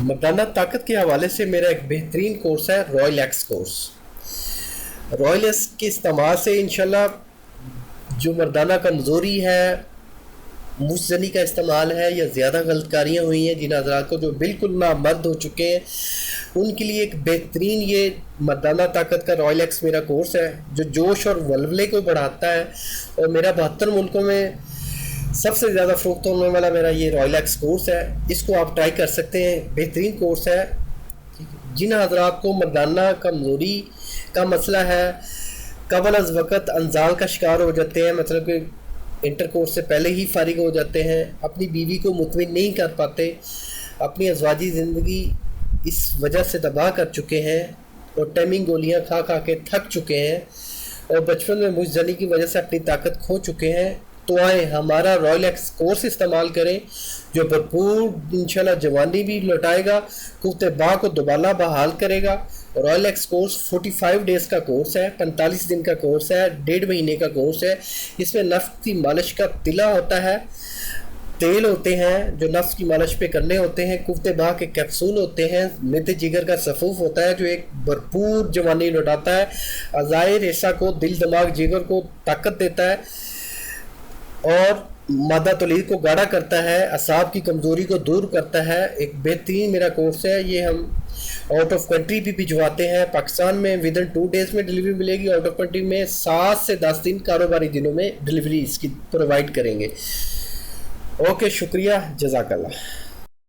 मर्दाना ताकत के हवाले से मेरा एक बेहतरीन कोर्स है royal x course. Royal x के इस्तेमाल से इंशाल्लाह जो मर्दाना कमज़ोरी है, मुज़नी का इस्तेमाल है या ज़्यादा गलतकारियाँ हुई हैं, जिन हज़रात को जो बिल्कुल नामर्द हो चुके हैं, उनके लिए एक बेहतरीन ये मर्दाना ताकत का रॉयल एक्स मेरा कोर्स है जो जोश और वल्वले को बढ़ाता है। और मेरा 72 मुल्कों में सबसे ज़्यादा फ़रोख्त होने वाला मेरा ये रॉयल एक्स कोर्स है। इसको आप ट्राई कर सकते हैं, बेहतरीन कोर्स है। जिन हज़रात को मर्दाना कमज़ोरी का मसला है, कबल अज़ वक़्त अंजाल का शिकार हो जाते हैं, मतलब कि इंटर कोर्स से पहले ही फारिग हो जाते हैं, अपनी बीवी को मुतमिन नहीं कर पाते, अपनी अज़वाजी ज़िंदगी इस वजह से तबाह कर चुके हैं और टाइमिंग गोलियां खा खा के थक चुके हैं और बचपन में मुज़नी की वजह से अपनी ताकत खो चुके हैं, तो आए हमारा रॉयल एक्स कोर्स इस्तेमाल करें जो भरपूर इंशाल्लाह जवानी भी लौटाएगा, कुफ्ते बा को दोबारा बहाल करेगा। रॉयल एक्स कोर्स 45 डेज़ का कोर्स है, 45 दिन का कोर्स है, 1.5 महीने का कोर्स है। इसमें नफ्स की मालिश का तिला होता है, तेल होते हैं जो नफ्स की मालिश पे करने होते हैं, कुफ्ते बा के कैप्सूल होते हैं, मिर्द जिगर का सफ़ूफ होता है जो एक भरपूर जवानी लौटाता है, अज़ाए रेशा को, दिल दिमाग जिगर को ताकत देता है और मादा तौलीद को गाढ़ा करता है, असाब की कमज़ोरी को दूर करता है। एक बेहतरीन मेरा कोर्स है। ये हम आउट ऑफ कंट्री भी भिजवाते हैं। पाकिस्तान में विद इन 2 डेज़ में डिलीवरी मिलेगी, आउट ऑफ कंट्री में 7 से 10 दिन कारोबारी दिनों में डिलीवरी इसकी प्रोवाइड करेंगे। ओके, शुक्रिया, जज़ाकल्लाह।